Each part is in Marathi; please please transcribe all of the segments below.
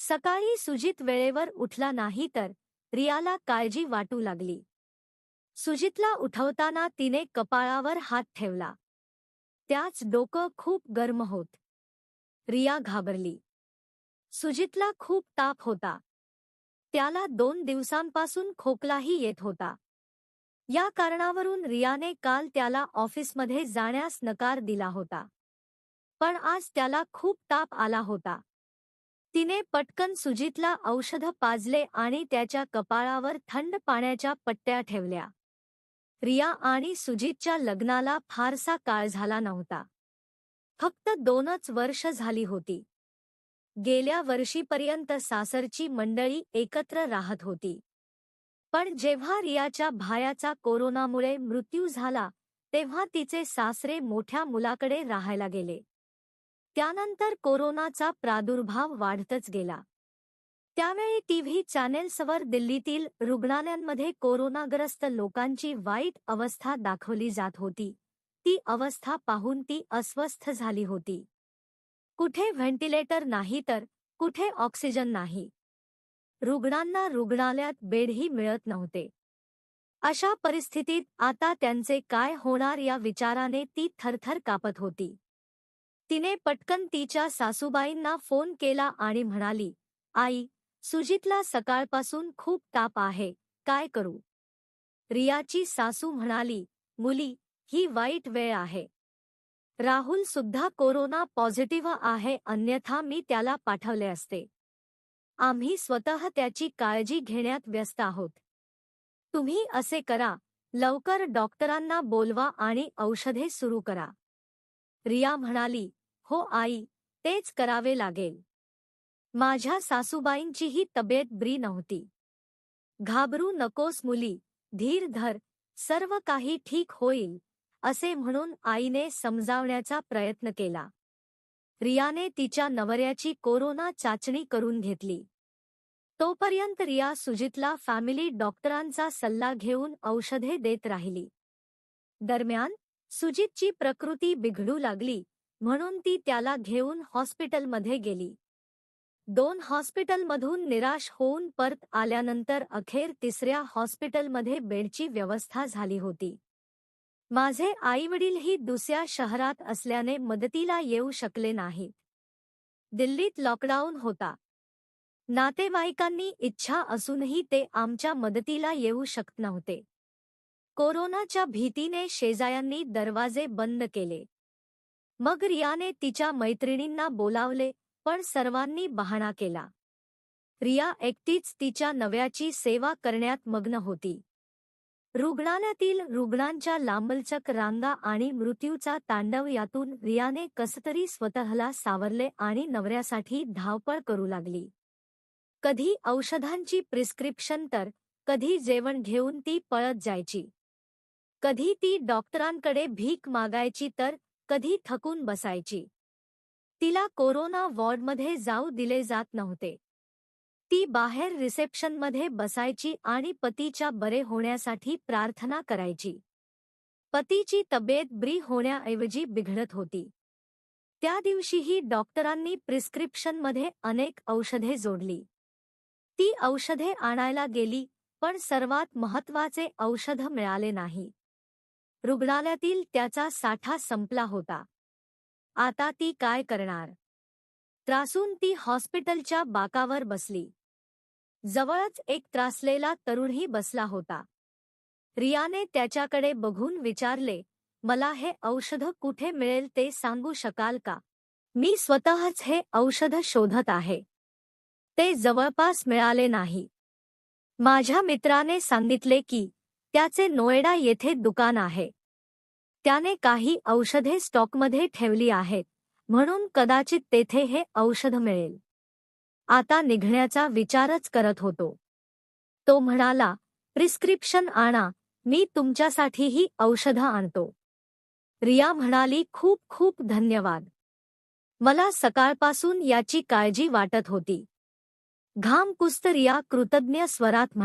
सकाळी सुजित वेळेवर उठला नाही तर रियाला काळजी वाटू लागली. सुजितला उठवताना तिने कपाळावर हात ठेवला. त्याच डोकं खूप गरम होत. रिया घाबरली. सुजितला खूप ताप होता. त्याला 2 दिवसांपासून खोकलाही येत होता. या कारणावरून रियाने काल त्याला ऑफिसमध्ये जाण्यास नकार दिला होता. पण आज त्याला खूप ताप आला होता. तिने पटकन सुजितला औषध पाजले आणि त्याच्या कपाळावर थंड पाण्याच्या पट्ट्या ठेवल्या. रिया आणि सुजितच्या लग्नाला फारसा काळ झाला नव्हता. फक्त 2च वर्ष झाली होती. गेल्या वर्षीपर्यंत सासरची मंडळी एकत्र राहत होती. पण जेव्हा रियाच्या भायाचा कोरोनामुळे मृत्यू झाला, तेव्हा तिचे सासरे मोठ्या मुलाकडे राहायला गेले. त्यानंतर कोरोनाचा प्रादुर्भाव वाढतच गेला. त्यावेळी टीव्ही चॅनेल्सवर दिल्लीतील रुग्णालयांमध्ये कोरोनाग्रस्त लोकांची वाईट अवस्था दाखवली जात होती. ती अवस्था पाहून ती अस्वस्थ झाली होती. कुठे व्हेंटिलेटर नाही तर कुठे ऑक्सिजन नाही. रुग्णांना रुग्णालयात बेडही मिळत नव्हते. अशा परिस्थितीत आता त्यांचे काय होणार या विचाराने ती थरथर कापत होती. तिने पटकन तिच्या सासूबाईंना फोन केला आणि म्हणाली, "आई, सुजितला सकाळपासून खूप ताप आहे, काय करू?" रियाची सासू म्हणाली, "मुली, ही वाईट वेळ आहे. राहुल सुद्धा कोरोना पॉझिटिव्ह आहे, अन्यथा मी त्याला पाठवले असते. आम्ही स्वतः त्याची काळजी घेण्यात व्यस्त आहोत. तुम्ही असे करा, लवकर डॉक्टरांना बोलवा आणि औषधे सुरू करा." रिया म्हणाली, "हो आई, तेच करावे लागेल. माझ्या सासूबाईंचीही तब्येत बरी नव्हती." "घाबरू नकोस मुली, धीर धर, सर्व काही ठीक होईल," असे म्हणून आईने समजावण्याचा प्रयत्न केला. रियाने तिच्या नवऱ्याची कोरोना चाचणी करून घेतली. तोपर्यंत रिया सुजितला फॅमिली डॉक्टरांचा सल्ला घेऊन औषधे देत राहिली. दरम्यान सुजितची प्रकृती बिघडू लागली, म्हणून ती त्याला घेऊन हॉस्पिटलमध्ये गेली. 2 हॉस्पिटलमधून निराश होऊन परत आल्यानंतर अखेर 3ऱ्या हॉस्पिटलमध्ये बेडची व्यवस्था झाली होती. माझे आईवडीलही दुसऱ्या शहरात असल्याने मदतीला येऊ शकले नाहीत. दिल्लीत लॉकडाऊन होता. नातेवाईकांनी इच्छा असूनही ते आमच्या मदतीला येऊ शकत नव्हते. कोरोनाच्या भीतीने शेजाऱ्यांनी दरवाजे बंद केले. मग रियाने तिच्या मैत्रिणींना बोलावले, पण सर्वांनी बहाणा केला. रिया एकटीच तिच्या नव्याची सेवा करण्यात मग्न होती. रुग्णालयातील रुग्णांच्या लांबलचक रांगा आणि मृत्यूचा तांडव यातून रियाने कसतरी स्वतःला सावरले आणि नवऱ्यासाठी धावपळ करू लागली. कधी औषधांची प्रिस्क्रिप्शन तर कधी जेवण घेऊन ती पळत जायची. कधी ती डॉक्टरांकडे भीक मागायची तर कधी थकून बसायची. तिला कोरोना वॉर्डमध्ये जाऊ दिले जात नव्हते. ती बाहेर रिसेप्शनमध्ये बसायची आणि पतीच्या बरे होण्यासाठी प्रार्थना करायची. पतीची तब्येत बरी होण्याऐवजी बिघडत होती. त्या दिवशीही डॉक्टरांनी प्रिस्क्रिप्शनमध्ये अनेक औषधे जोडली. ती औषधे आणायला गेली, पण सर्वात महत्त्वाचे औषध मिळाले नाही. रुग्णालयातील त्याचा साठा संपला होता. आता ती काय करणार? त्रासून ती हॉस्पिटलच्या बाकावर बसली. जवळच एक त्रासलेला तरुणही बसला होता. रियाने त्याच्याकडे बघून विचारले, "मला हे औषध कुठे मिळेल ते सांगू शकाल का? मी स्वतःच हे औषध शोधत आहे. ते जवळपास मिळाले नाही." माझ्या मित्राने सांगितले की त्याचे नोएडा येथे दुकान आहे. त्याने काही औषधे स्टॉकमध्ये ठेवली आहेत, म्हणून कदाचित तेथे हे औषध मिळेल. आता निघण्याचा विचारच करत होतो. तो म्हणाला, "प्रिस्क्रिप्शन आणा, मी तुमच्यासाठीही औषधं आणतो." रिया म्हणाली, "खूप खूप धन्यवाद. मला सकाळपासून याची काळजी वाटत होती." घाम पुसत रिया कृतज्ञ स्वरात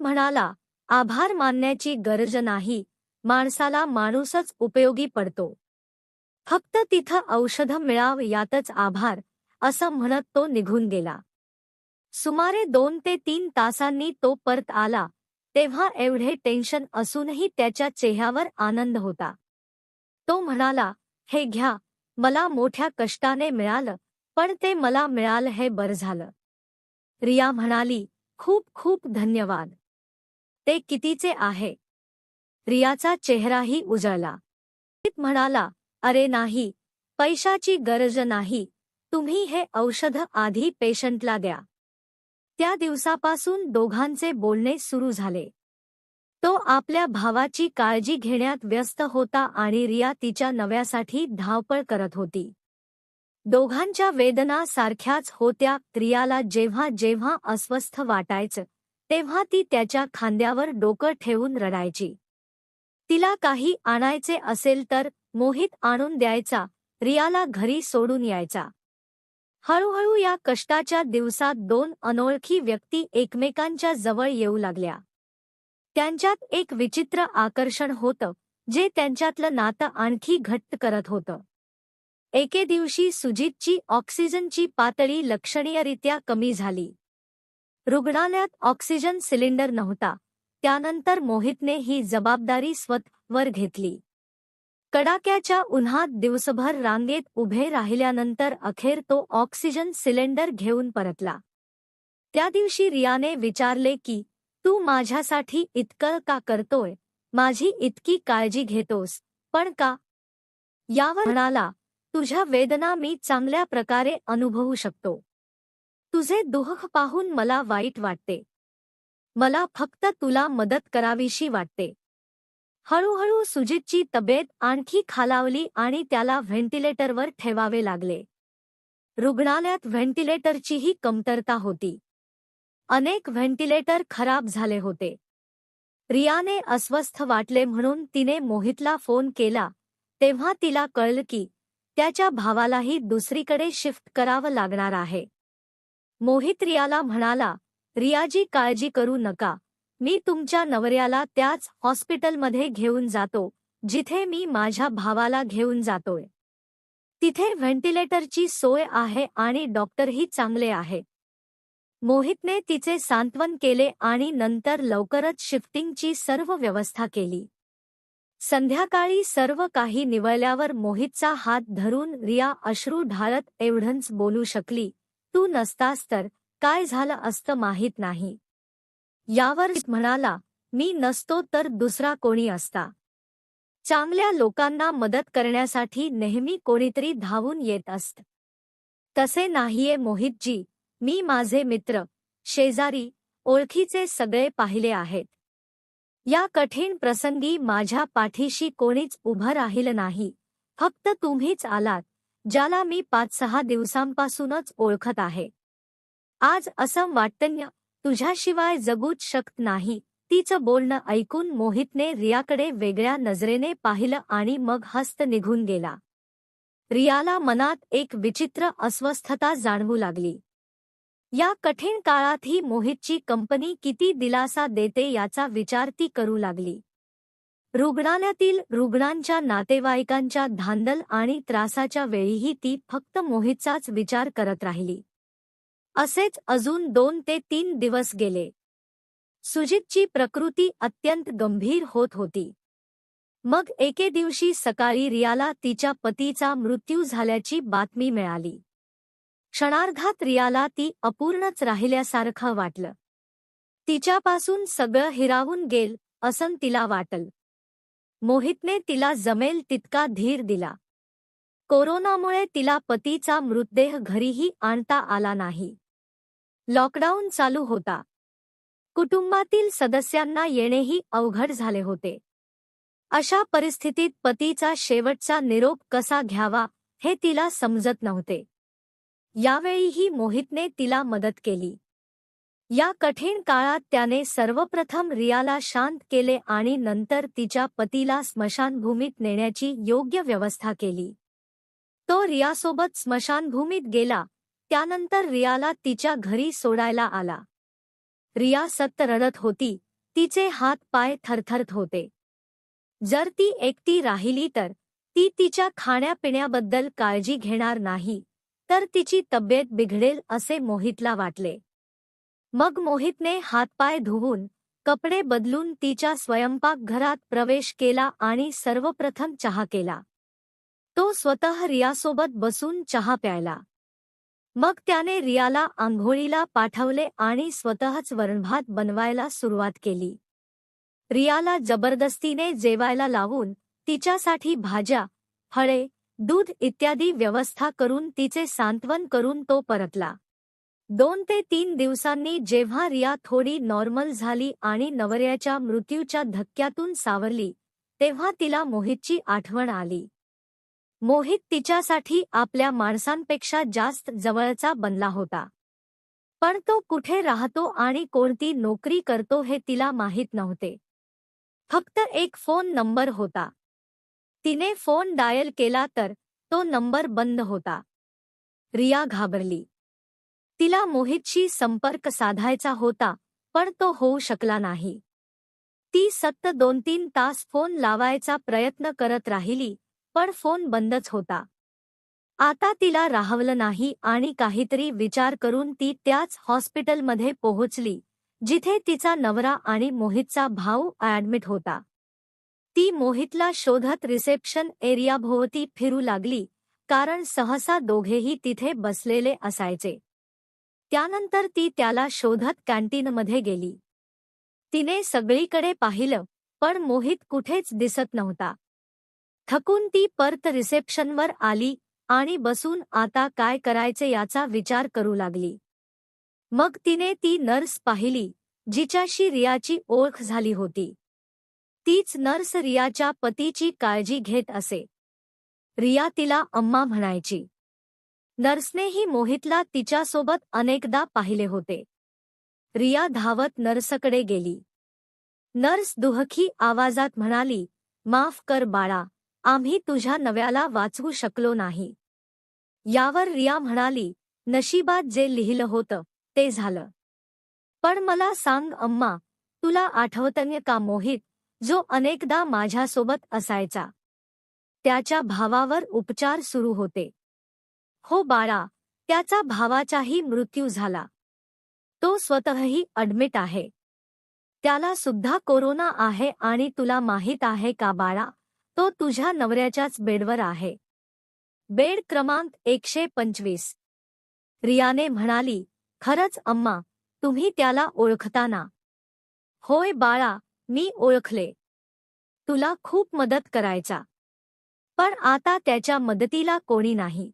म्हणाला, "आभार मानण्याची गरज नाही, माणसाला माणूसच उपयोगी पडतो. फक्त तिथं औषध मिळावं यातच आभार," असं म्हणत तो निघून गेला. सुमारे 2 ते 3 तासांनी तो परत आला, तेव्हा एवढे टेन्शन असूनही त्याच्या चेहऱ्यावर आनंद होता. तो म्हणाला, "हे घ्या, मला मोठ्या कष्टाने मिळालं, पण ते मला मिळालं हे बरं झालं." रिया म्हणाली, "खूप खूप धन्यवाद. ते कितीचे आहे?" रियाचा चेहराही उजळला. रोहित म्हणाला, "अरे नाही, पैशाची गरज नाही. तुम्ही हे औषध आधी पेशंटला द्या." त्या दिवसापासून दोघांचे बोलणे सुरू झाले. तो आपल्या भावाची काळजी घेण्यात व्यस्त होता आणि रिया तिच्या नव्यासाठी धावपळ करत होती. दोघांच्या वेदना सारख्याच होत्या. रियाला जेव्हा जेव्हा अस्वस्थ वाटायचं, तेव्हा ती त्याच्या खांद्यावर डोकं ठेवून रडायची. तिला काही आणायचे असेल तर मोहित आणून द्यायचा, रियाला घरी सोडून यायचा. हळूहळू या कष्टाच्या दिवसात 2 अनोळखी व्यक्ती एकमेकांच्या जवळ येऊ लागल्या. त्यांच्यात एक विचित्र आकर्षण होतं, जे त्यांच्यातलं नातं आणखी घट्ट करत होतं. एके दिवशी सुजितची ऑक्सिजनची पातळी लक्षणीयरित्या कमी झाली. रुग्णालयात ऑक्सिजन सिलेंडर नव्हता. त्यानंतर मोहितने ही जबाबदारी स्वतःवर घेतली. कडाक्याच्या उन्हात दिवसभर रांगेत उभे राहिल्यानंतर अखेर तो ऑक्सिजन सिलेंडर घेऊन परतला. त्या दिवशी रियाने विचारले की, "तू माझ्यासाठी इतकं का करतोय? माझी इतकी काळजी घेतोस, पण का?" यावर म्हणाला, "तुझ्या वेदना मी चांगल्या प्रकारे अनुभवू शकतो. तुझे दुःख पाहून मला वाईट वाटते. मला फक्त तुला मदत करावीशी वाटते." हळूहळू सुजितची तब्येत आणखी खालावली आणि त्याला व्हेंटिलेटरवर ठेवावे लागले. रुग्णालयात व्हेंटिलेटरचीही कमतरता होती. अनेक व्हेंटिलेटर खराब झाले होते. रियाने अस्वस्थ वाटले म्हणून तिने मोहितला फोन केला. तेव्हा तिला कळलं की त्याच्या भावालाही दुसरीकडे शिफ्ट करावं लागणार आहे. मोहित रियाला म्हणाला, "रियाची काळजी करू नका. मी तुमच्या नवऱ्याला त्याच हॉस्पिटलमध्ये घेऊन जातो, जिथे मी माझ्या भावाला घेऊन जातोय. तिथे व्हेंटिलेटरची सोय आहे आणि डॉक्टरही चांगले आहेत." मोहितने तिचे सांत्वन केले आणि नंतर लवकरच शिफ्टिंगची सर्व व्यवस्था केली. संध्याकाळी सर्व काही निवळल्यावर मोहितचा हात धरून रिया अश्रू ढाळत एवढंच बोलू शकली, "तू नसतास तर काय झालं असतं माहीत नाही." यावर म्हणाला, "मी नसतो तर दुसरा कोणी असता. चांगल्या लोकांना मदत करण्यासाठी नेहमी कोणीतरी धावून येत असतं. तसे नाहीये मोहितजी. मी माझे मित्र, शेजारी, ओळखीचे सगळे पाहिले आहेत. या कठीण प्रसंगी माझ्या पाठीशी कोणीच उभं राहिलं नाही. फक्त तुम्हीच आलात, ज्याला मी 5-6 दिवसांपासूनच ओळखत आहे. आज असं वाटतं तुझ्याशिवाय जगूच शकत नाही." तिचं बोलणं ऐकून मोहितने रियाकडे वेगळ्या नजरेने पाहिलं आणि मग हस्त निघून गेला. रियाला मनात एक विचित्र अस्वस्थता जाणवू लागली. या कठीण काळातही मोहितची कंपनी किती दिलासा देते याचा विचार ती करू लागली. रुग्णालयातील रुग्णांच्या नातेवाईकांच्या धांदल आणि त्रासाच्या वेळीही ती फक्त मोहितचाच विचार करत राहिली. असेच अजून 2 ते 3 दिवस गेले. सुजितची प्रकृती अत्यंत गंभीर होत होती. मग एके दिवशी सकाळी रियाला तिच्या पतीचा मृत्यू झाल्याची बातमी मिळाली. क्षणार्धात रियाला ती अपूर्णच राहिल्यासारखं वाटलं. तिच्यापासून सगळं हिरावून गेल असं तिला वाटलं. मोहितने तिला जमेल तितका धीर दिला. कोरोनामुळे तिला पतीचा मृतदेह घरीही आणता आला नाही. लॉकडाऊन चालू होता. कुटुंबातील सदस्यांना येणेही अवघड झाले होते. अशा परिस्थितीत पतीचा शेवटचा निरोप कसा घ्यावा हे तिला समजत नव्हते. यावेळीही मोहितने तिला मदत केली. या कठीण काळात त्याने सर्वप्रथम रियाला शांत केले आणि नंतर तिच्या पतीला स्मशानभूमीत नेण्याची योग्य व्यवस्था केली. तो रियासोबत स्मशानभूमीत गेला. त्यानंतर रियाला तिच्या घरी सोडायला आला. रिया सतत रडत होती. तिचे हात पाय थरथरत होते. जर ती एकटी राहिली तर ती तिच्या खाण्यापिण्याबद्दल काळजी घेणार नाही, तर तिची तब्येत बिघडेल असे मोहितला वाटले. मग मोहितने हातपाय धुवून कपडे बदलून तिच्या स्वयंपाकघरात प्रवेश केला आणि सर्वप्रथम चहा केला. तो स्वतः रियासोबत बसून चहा प्यायला. मग त्याने रियाला आंघोळीला पाठवले आणि स्वतःच वरणभात बनवायला सुरुवात केली. रियाला जबरदस्तीने जेवायला लावून तिच्यासाठी भाज्या, फळे, दूध इत्यादी व्यवस्था करून तिचे सांत्वन करून तो परतला. 2 ते 3 दिवसांनी जेव्हा रिया थोडी नॉर्मल झाली आणि नवऱ्याच्या मृत्यूच्या धक्क्यातून सावरली, तेव्हा तिला मोहितची आठवण आली. मोहित तिच्यासाठी आपल्या माणसांपेक्षा जास्त जवळचा बनला होता. पण तो कुठे राहतो आणि कोणती नोकरी करतो हे तिला माहीत नव्हते. फक्त एक फोन नंबर होता. तिने फोन डायल केला तर तो नंबर बंद होता. रिया घाबरली. तिला मोहितशी संपर्क साधायचा होता, पण तो होऊ शकला नाही. ती सतत 2-3 तास फोन लावायचा प्रयत्न करत राहिली, पण फोन बंदच होता. आता तिला राहवलं नाही आणि काहीतरी विचार करून ती त्याच हॉस्पिटलमध्ये पोहोचली, जिथे तिचा नवरा आणि मोहितचा भाऊ ॲडमिट होता. ती मोहितला शोधत रिसेप्शन एरियाभोवती फिरू लागली, कारण सहसा दोघेही तिथे बसलेले असायचे. त्यानंतर ती त्याला शोधत कॅन्टीनमध्ये गेली. तिने सगळीकडे पाहिलं, पण मोहित कुठेच दिसत नव्हता. थकून ती परत रिसेप्शनवर आली आणि बसून आता काय करायचे याचा विचार करू लागली. मग तिने ती नर्स पाहिली, जिच्याशी रियाची ओळख झाली होती. तीच नर्स रियाच्या पतीची काळजी घेत असे. रिया तिला अम्मा म्हणायची. नर्सनेही मोहितला तिच्यासोबत अनेकदा पाहिले होते. रिया धावत नर्सकडे गेली. नर्स दुहखी आवाजात म्हणाली, "माफ कर बाळा, आम्ही तुझ्या नव्याला वाचवू शकलो नाही." यावर रिया म्हणाली, "नशिबात जे लिहिलं होतं ते झालं. पण मला सांग अम्मा, तुला आठवतंय का मोहित, जो अनेकदा माझ्यासोबत असायचा? त्याच्या भावावर उपचार सुरू होते." "हो बाळा, त्याचा भावाचाही मृत्यू झाला. तो स्वतःही ॲडमिट आहे. त्याला सुद्धा कोरोना आहे आणि तुला माहीत आहे का बाळा, तो तुझ्या नवऱ्याच्याच बेडवर आहे. बेड क्रमांक 125. रियाने म्हणाली, "खरंच अम्मा, तुम्ही त्याला ओळखता ना?" "होय बाळा, मी ओळखले. तुला खूप मदत करायचा. पण आता त्याच्या मदतीला कोणी नाही.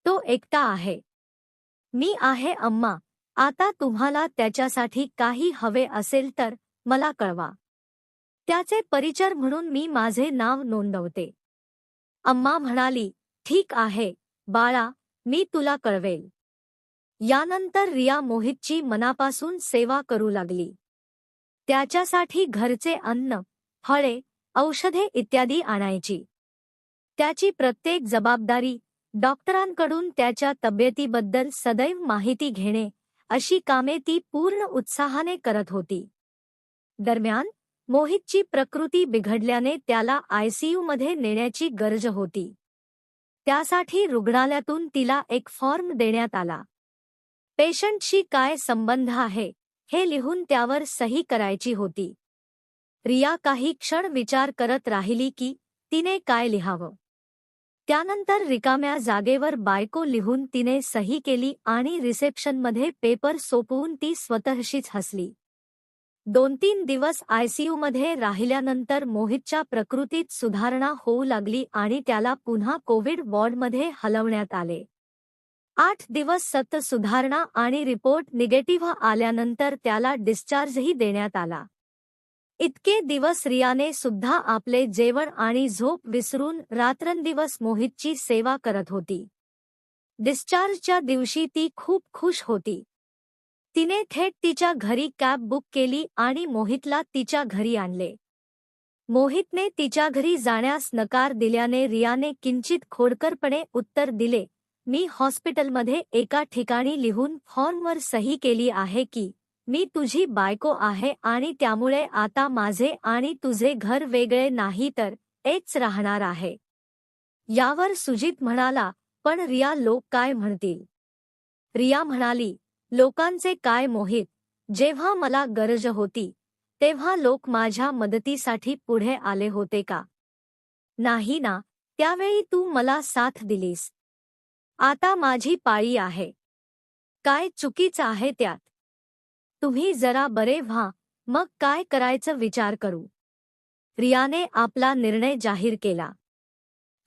तो एकटा आहे." "मी आहे अम्मा, आता तुम्हाला त्याच्यासाठी काही हवे असेल तर मला कळवा. त्याचे परिचर म्हणून मी माझे नाव नोंदवते." अम्मा म्हणाली, "ठीक आहे बाळा, मी तुला कळवेल." यानंतर रिया मोहितची मनापासून सेवा करू लागली. त्याच्यासाठी घरचे अन्न, फळे, औषधे इत्यादी आणायची. त्याची प्रत्येक जबाबदारी, डॉक्टरांकडून त्याच्या तब्येतीबद्दल सदैव माहिती घेणे, अशी कामे ती पूर्ण उत्साहाने करत होती. दरम्यान मोहितची प्रकृती बिघडल्याने त्याला आयसीयूमध्ये नेण्याची गरज होती. त्यासाठी रुग्णालयातून तिला एक फॉर्म देण्यात आला. पेशंटशी काय संबंध आहे, हे लिहून त्यावर सही करायची होती. रिया काही क्षण विचार करत राहिली की तिने काय लिहावं. त्यानंतर रिकाम्या जागेवर बायको लिहून तिने सही केली आणि रिसेप्शनमध्ये पेपर सोपवून ती स्वतःशीच हसली. 2-3 दिवस आयसीयूमध्ये राहिल्यानंतर मोहितच्या प्रकृतीत सुधारणा होऊ लागली आणि त्याला पुन्हा कोविड वॉर्डमध्ये हलवण्यात आले. 8 दिवस सतत सुधारणा आणि रिपोर्ट निगेटिव्ह आल्यानंतर त्याला डिस्चार्जही देण्यात आला. इतके दिवस रियाने सुद्धा आपले जेवण आणि झोप विसरून रात्रंदिवस मोहितची सेवा करत होती. डिस्चार्जच्या दिवशी ती खूप खुश होती. तिने थेट तिच्या घरी कॅब बुक केली आणि मोहितला तिच्या घरी आणले. मोहितने तिच्या घरी जाण्यास नकार दिल्याने रियाने किंचित खोडकरपणे उत्तर दिले, "मी हॉस्पिटलमध्ये एका ठिकाणी लिहून फॉर्मवर सही केली आहे की मी तुझी बायको आहे आणि त्यामुळे आता माझे आणि तुझे घर वेगळे नाही तर एकच राहणार आहे." यावर सुजित म्हणाला, "पण रिया, लोक काय म्हणतील?" रिया म्हणाली, लोकांचे काय मोहित, जेव्हा मला गरज होती तेव्हा लोक माझ्या मदतीसाठी पुढे आले होते का? नाही ना, त्यावेळी तू मला साथ दिलीस. आता माझी पाळी आहे. काय चुकीचं आहे त्यात? तुम्ही जरा बरे व्हा, मग काय करायचं विचार करू. रियाने आपला निर्णय जाहीर केला.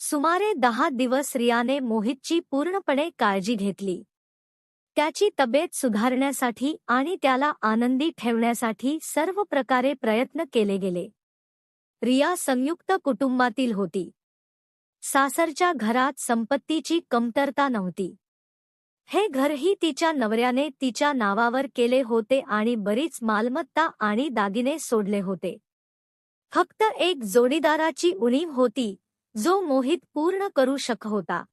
सुमारे 10 दिवस रियाने मोहितची पूर्णपणे काळजी घेतली. त्याची तब्येत सुधारण्यासाठी आणि त्याला आनंदी ठेवण्यासाठी सर्व प्रकारे प्रयत्न केले गेले. रिया संयुक्त कुटुंबातील होती. सासरच्या घरात संपत्तीची कमतरता नव्हती. हे घरही तिच्या नवऱ्याने तिच्या नावावर केले होते आणि बरीच मालमत्ता आणि दागिने सोडले होते. फक्त एक जोडीदाराची उणीव होती, जो मोहित पूर्ण करू शकत होता.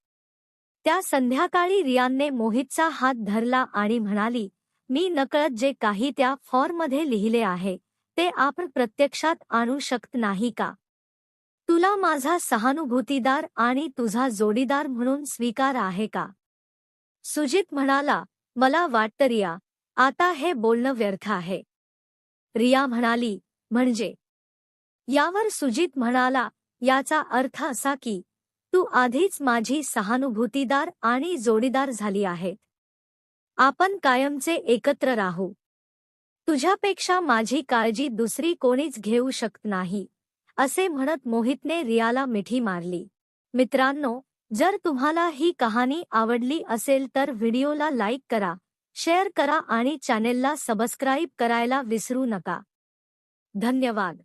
त्या संध्याकाळी रियानने मोहितचा हात धरला आणि म्हणाली, मी नकळत जे काही त्या फॉर्ममध्ये लिहिले आहे ते आपण प्रत्यक्षात आणू शकत नाही का? तुला माझा सहानुभूतीदार आणि तुझा जोडीदार म्हणून स्वीकार आहे का? सुजित म्हणाला, मला वाटतं रिया, आता हे बोलणं व्यर्थ आहे. रिया म्हणाली, म्हणजे? यावर सुजित म्हणाला, याचा अर्थ असा की तू आधीच माझी सहानुभूतीदार आणि जोडीदार झाली आहेत. आपण कायमचे एकत्र राहू. तुझ्यापेक्षा माझी काळजी दुसरी कोणीच घेऊ शकत नाही, असे म्हणत मोहितने रियाला मिठी मारली. मित्रांनो, जर तुम्हाला ही कहाणी आवडली असेल तर व्हिडिओला लाईक करा, शेअर करा आणि चॅनेलला सबस्क्राईब करायला विसरू नका. धन्यवाद.